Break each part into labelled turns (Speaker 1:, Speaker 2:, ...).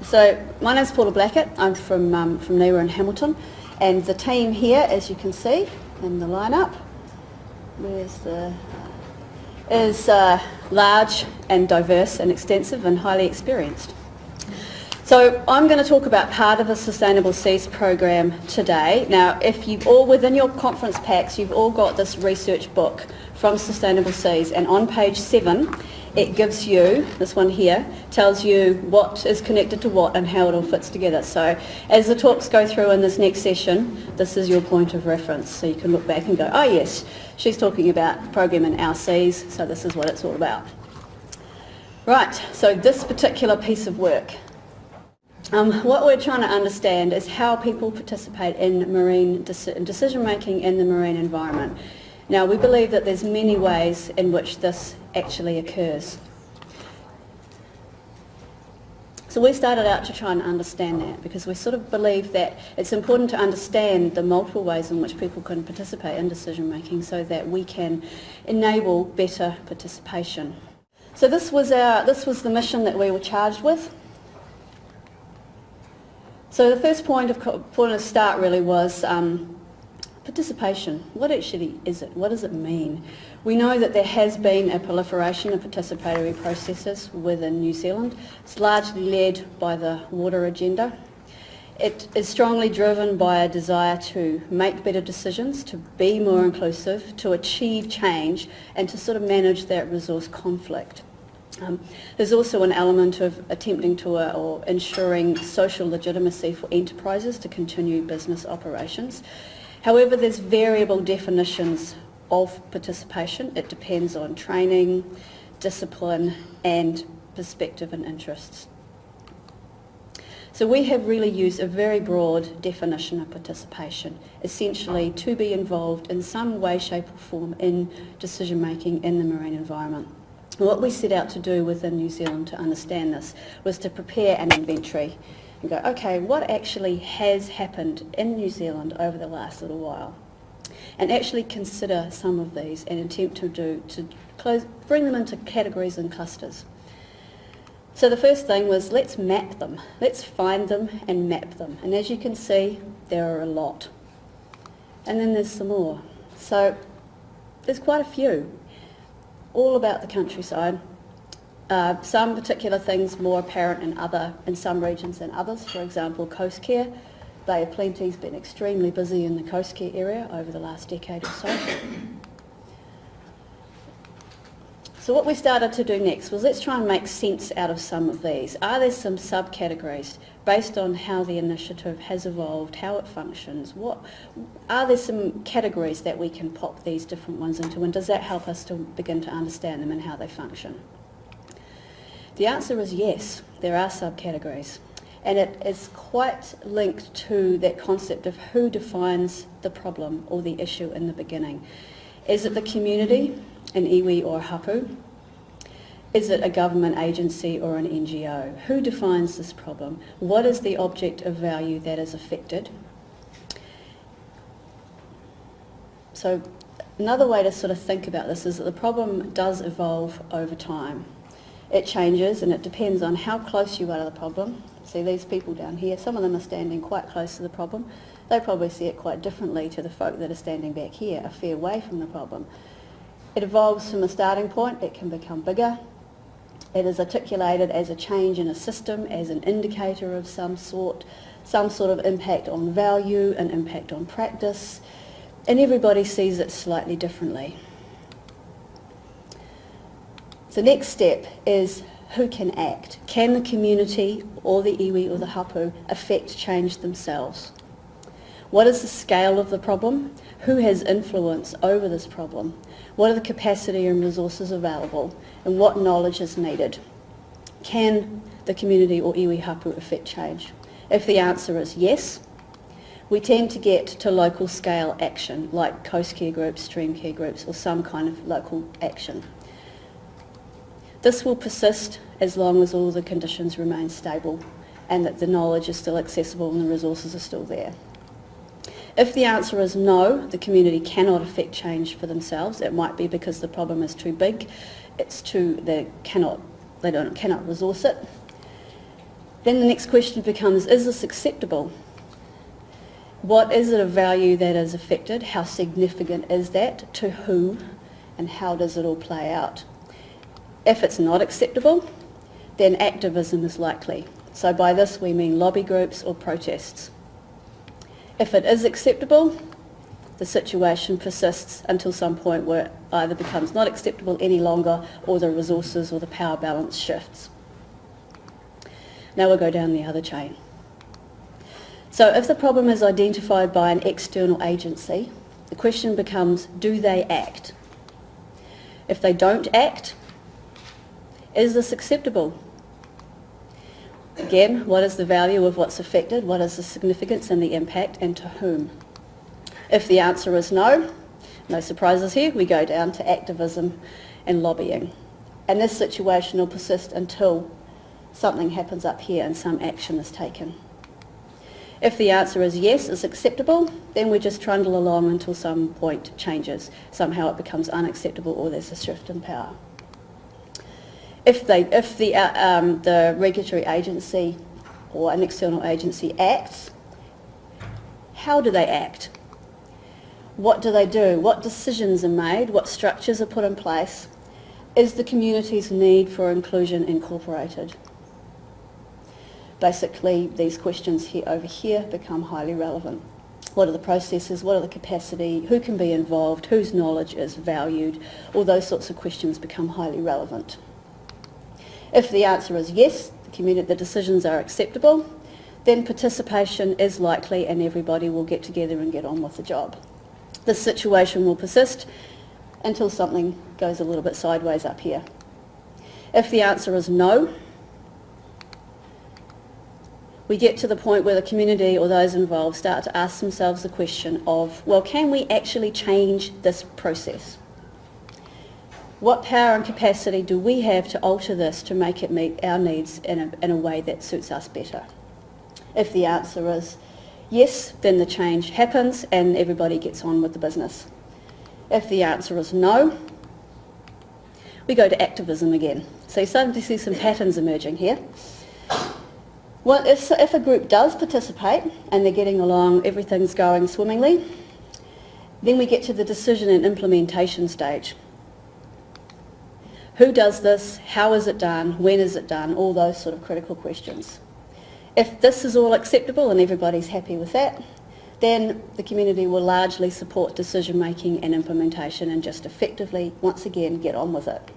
Speaker 1: So my name's Paula Blacklett. I'm from Nera in Hamilton, and the team here, as you can see in the lineup, is large and diverse and extensive and highly experienced. So I'm going to talk about part of the Sustainable Seas program today. Now, if you've all, within your conference packs, you've all got this research book from Sustainable Seas, and on page 7, it gives you, this one here, tells you what is connected to what and how it all fits together. So as the talks go through in this next session, this is your point of reference. So you can look back and go, oh yes, she's talking about the program in our seas, so this is what it's all about. Right, so this particular piece of work. What we're trying to understand is how people participate in marine decision making in the marine environment. Now, we believe that there's many ways in which this actually occurs. So we started out to try and understand that, because we sort of believe that it's important to understand the multiple ways in which people can participate in decision making so that we can enable better participation. So this was the mission that we were charged with. So the first point of start really was participation. What actually is it? What does it mean? We know that there has been a proliferation of participatory processes within New Zealand. It's largely led by the water agenda. It is strongly driven by a desire to make better decisions, to be more inclusive, to achieve change, and to sort of manage that resource conflict. There's also an element of attempting to or ensuring social legitimacy for enterprises to continue business operations. However, there's variable definitions of participation. It depends on training, discipline, and perspective and interests. So we have really used a very broad definition of participation, essentially to be involved in some way, shape or form in decision making in the marine environment. What we set out to do within New Zealand to understand this was to prepare an inventory and go, okay, what actually has happened in New Zealand over the last little while? And actually consider some of these and attempt to bring them into categories and clusters. So the first thing was, let's map them. Let's find them and map them. And as you can see, there are a lot. And then there's some more. So there's quite a few, all about the countryside. Some particular things more apparent in some regions than others. For example, coast care. Bay of Plenty's been extremely busy in the coast care area over the last decade or so. So what we started to do next was, let's try and make sense out of some of these. Are there some subcategories based on how the initiative has evolved, how it functions? Are there some categories that we can pop these different ones into, and does that help us to begin to understand them and how they function? The answer is yes, there are subcategories, and it is quite linked to that concept of who defines the problem or the issue in the beginning. Is it the community, an iwi or a hapu? Is it a government agency or an NGO? Who defines this problem? What is the object of value that is affected? So another way to sort of think about this is that the problem does evolve over time. It changes, and it depends on how close you are to the problem. See these people down here, some of them are standing quite close to the problem. They probably see it quite differently to the folk that are standing back here, a fair way from the problem. It evolves from a starting point, it can become bigger. It is articulated as a change in a system, as an indicator of some sort of impact on value, an impact on practice, and everybody sees it slightly differently. The next step is, who can act? Can the community or the iwi or the hapu affect change themselves? What is the scale of the problem? Who has influence over this problem? What are the capacity and resources available? And what knowledge is needed? Can the community or iwi hapu affect change? If the answer is yes, we tend to get to local scale action, like coast care groups, stream care groups, or some kind of local action. This will persist as long as all the conditions remain stable and that the knowledge is still accessible and the resources are still there. If the answer is no, the community cannot affect change for themselves. It might be because the problem is too big, they cannot resource it. Then the next question becomes, is this acceptable? What is it of value that is affected? How significant is that? To whom? And how does it all play out? If it's not acceptable, then activism is likely. So by this we mean lobby groups or protests. If it is acceptable, the situation persists until some point where it either becomes not acceptable any longer or the resources or the power balance shifts. Now we'll go down the other chain. So if the problem is identified by an external agency, the question becomes, do they act? If they don't act, is this acceptable? Again, what is the value of what's affected? What is the significance and the impact, and to whom? If the answer is no, no surprises here, we go down to activism and lobbying. And this situation will persist until something happens up here and some action is taken. If the answer is yes, it's acceptable, then we just trundle along until some point changes. Somehow it becomes unacceptable or there's a shift in power. If the regulatory agency or an external agency acts, how do they act? What do they do? What decisions are made? What structures are put in place? Is the community's need for inclusion incorporated? Basically, these questions here over here become highly relevant. What are the processes? What are the capacity? Who can be involved? Whose knowledge is valued? All those sorts of questions become highly relevant. If the answer is yes, the decisions are acceptable, then participation is likely and everybody will get together and get on with the job. This situation will persist until something goes a little bit sideways up here. If the answer is no, we get to the point where the community or those involved start to ask themselves the question of, well, can we actually change this process? What power and capacity do we have to alter this to make it meet our needs in a way that suits us better? If the answer is yes, then the change happens and everybody gets on with the business. If the answer is no, we go to activism again. So you're starting to see some patterns emerging here. Well, if a group does participate and they're getting along, everything's going swimmingly, then we get to the decision and implementation stage. Who does this? How is it done? When is it done? All those sort of critical questions. If this is all acceptable and everybody's happy with that, then the community will largely support decision making and implementation and just effectively, once again, get on with it.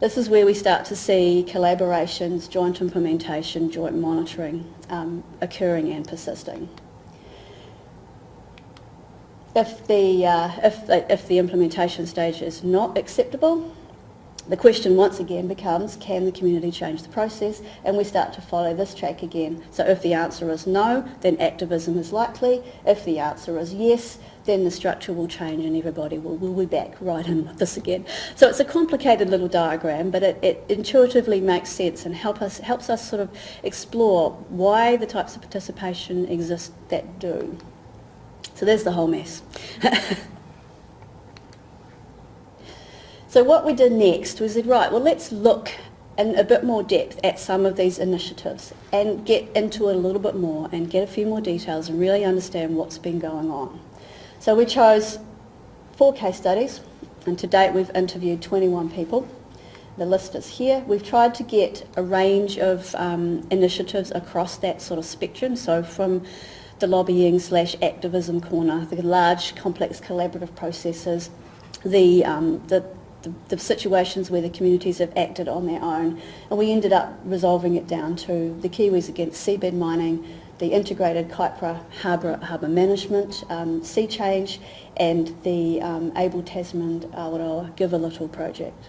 Speaker 1: This is where we start to see collaborations, joint implementation, joint monitoring occurring and persisting. If the implementation stage is not acceptable, the question once again becomes, can the community change the process? And we start to follow this track again. So if the answer is no, then activism is likely. If the answer is yes, then the structure will change and everybody will be back right in with this again. So it's a complicated little diagram, but it intuitively makes sense and helps us sort of explore why the types of participation exist that do. So there's the whole mess. So what we did next was, right, well, let's look in a bit more depth at some of these initiatives and get into it a little bit more and get a few more details and really understand what's been going on. So we chose 4 case studies, and to date we've interviewed 21 people. The list is here. We've tried to get a range of initiatives across that sort of spectrum, so from the lobbying/activism corner, the large, complex collaborative processes, the situations where the communities have acted on their own, and we ended up resolving it down to the Kiwis against seabed mining, the integrated Kaipara harbour management, sea change, and the Able Tasman Aotearoa Give a Little project.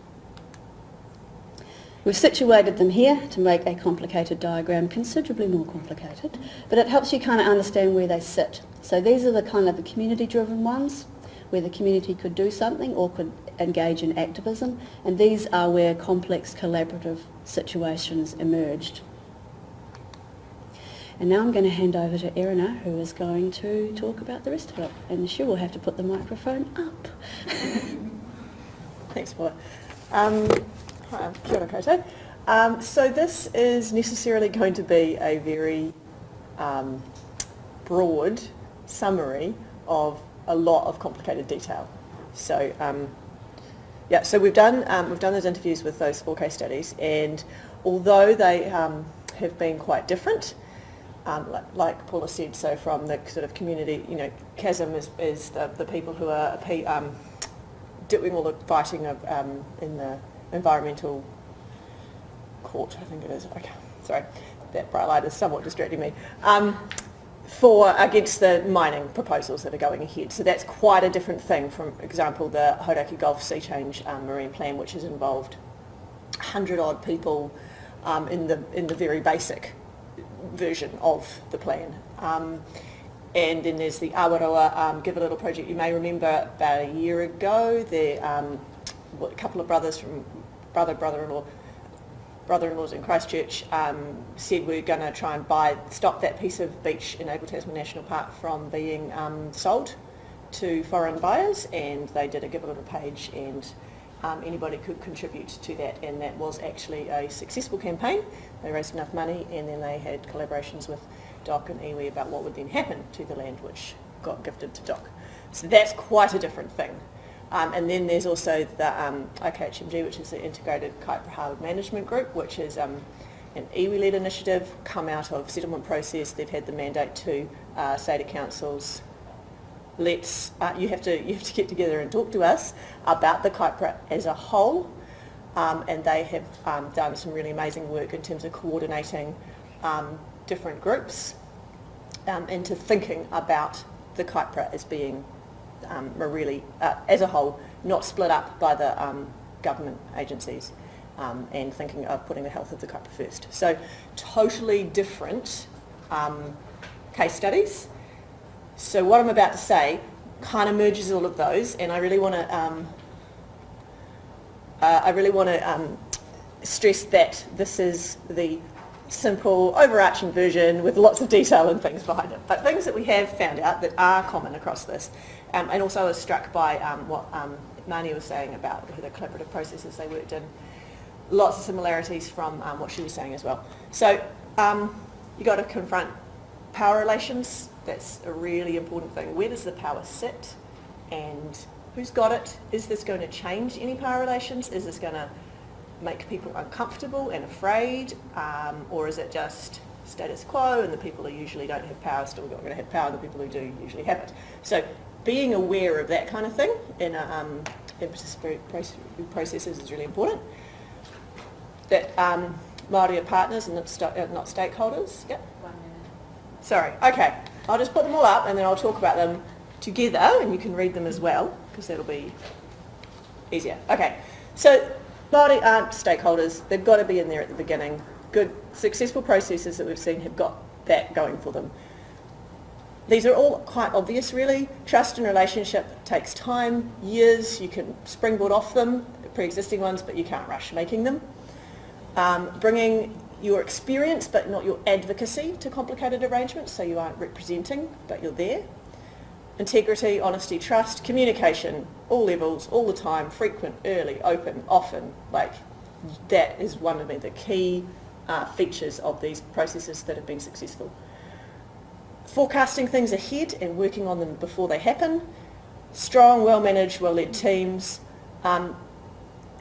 Speaker 1: We've situated them here to make a complicated diagram considerably more complicated, but it helps you kind of understand where they sit. So these are the kind of the community-driven ones, where the community could do something or could engage in activism, and these are where complex collaborative situations emerged. And now I'm going to hand over to Erena, who is going to talk about the rest of it, and she will have to put the microphone up.
Speaker 2: Thanks, Paula. Hi, I'm kia ora koutou. So this is necessarily going to be a very broad summary of a lot of complicated detail. So so we've done those interviews with those 4 case studies, and although they have been quite different, like Paula said, so from the sort of community, CHASM is the people who are doing all the fighting of in the environmental court, I think it is. Okay, sorry, that bright light is somewhat distracting me. Against the mining proposals that are going ahead. So that's quite a different thing from, for example, the Hauraki Gulf Sea Change Marine Plan, which has involved 100-odd people in the very basic version of the plan. And then there's the Awaroa Give a Little project. You may remember about a year ago, a couple of brothers from brother-in-laws in Christchurch said we're going to try and stop that piece of beach in Abel Tasman National Park from being sold to foreign buyers, and they did a Give a Little page, and anybody could contribute to that, and that was actually a successful campaign. They raised enough money, and then they had collaborations with DOC and iwi about what would then happen to the land which got gifted to DOC. So that's quite a different thing. And then there's also the IKHMG, which is the Integrated Kaipara Harbour Management Group, which is an iwi-led initiative, come out of settlement process. They've had the mandate to say to councils, you have to get together and talk to us about the Kaipara as a whole. And they have done some really amazing work in terms of coordinating different groups into thinking about the Kaipara as being really, as a whole, not split up by the government agencies, and thinking of putting the health of the Kaipara first. So totally different case studies. So what I'm about to say kind of merges all of those, and I really want to stress that this is the simple, overarching version with lots of detail and things behind it. But things that we have found out that are common across this, and also I was struck by what Mani was saying about the collaborative processes they worked in. Lots of similarities from what she was saying as well. So you got to confront power relations. That's a really important thing. Where does the power sit, and who's got it? Is this going to change any power relations? Is this going to make people uncomfortable and afraid, or is it just status quo and the people who usually don't have power still going to have power, and the people who do usually have it? So being aware of that kind of thing in participatory processes is really important. That Māori are partners and not stakeholders. Yep.
Speaker 3: 1 minute.
Speaker 2: Sorry, okay. I'll just put them all up and then I'll talk about them together, and you can read them as well because that'll be easier. Okay, so Māori aren't stakeholders. They've got to be in there at the beginning. Good, successful processes that we've seen have got that going for them. These are all quite obvious, really. Trust and relationship takes time, years. You can springboard off them, pre-existing ones, but you can't rush making them. Bringing your experience but not your advocacy to complicated arrangements, so you aren't representing but you're there. Integrity, honesty, trust, communication, all levels, all the time, frequent, early, open, often. Like, that is one of the key features of these processes that have been successful. Forecasting things ahead and working on them before they happen. Strong, well-managed, well-led teams.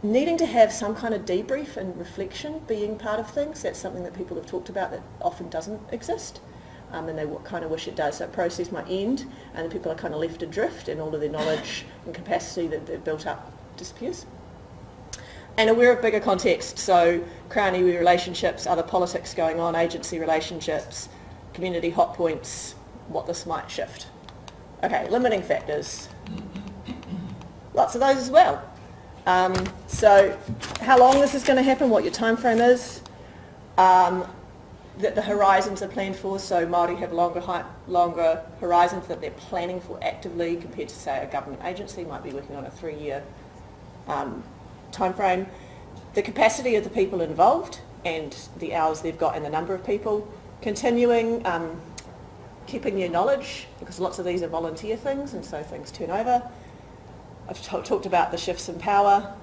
Speaker 2: Needing to have some kind of debrief and reflection being part of things. That's something that people have talked about that often doesn't exist, and they kind of wish it does. So a process might end and then people are kind of left adrift and all of their knowledge and capacity that they've built up disappears. And aware of bigger context, so Crown iwi relationships, other politics going on, agency relationships, community hot points, what this might shift. Okay, limiting factors. Lots of those as well. So how long this is going to happen, what your time frame is, that the horizons are planned for, so Māori have longer horizons that they're planning for actively compared to, say, a government agency might be working on a 3-year time frame. The capacity of the people involved and the hours they've got and the number of people. Continuing, keeping their knowledge, because lots of these are volunteer things and so things turn over. I've talked about the shifts in power.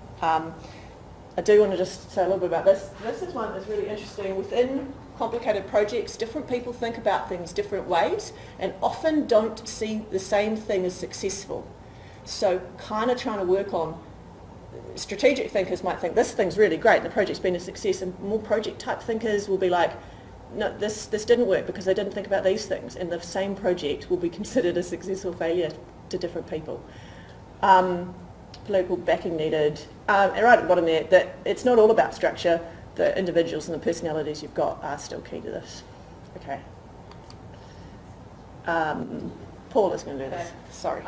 Speaker 2: I do want to just say a little bit about this. This is one that's really interesting. Within complicated projects, different people think about things different ways and often don't see the same thing as successful. So kind of trying to work on, strategic thinkers might think this thing's really great and the project's been a success, and more project type thinkers will be like, no, this didn't work because they didn't think about these things, and the same project will be considered a success or failure to different people. Political backing needed, and right at the bottom there, that it's not all about structure. The individuals and the personalities you've got are still key to this. Okay. Paula's going to do this. Sorry.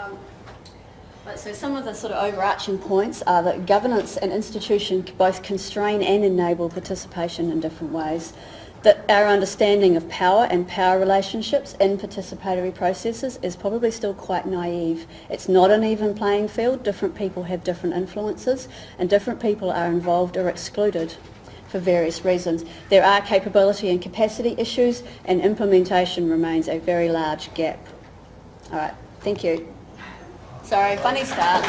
Speaker 1: So some of the sort of overarching points are that governance and institution both constrain and enable participation in different ways. That our understanding of power and power relationships in participatory processes is probably still quite naive. It's not an even playing field. Different people have different influences and different people are involved or excluded for various reasons. There are capability and capacity issues, and implementation remains a very large gap. All right, thank you. Sorry, funny start.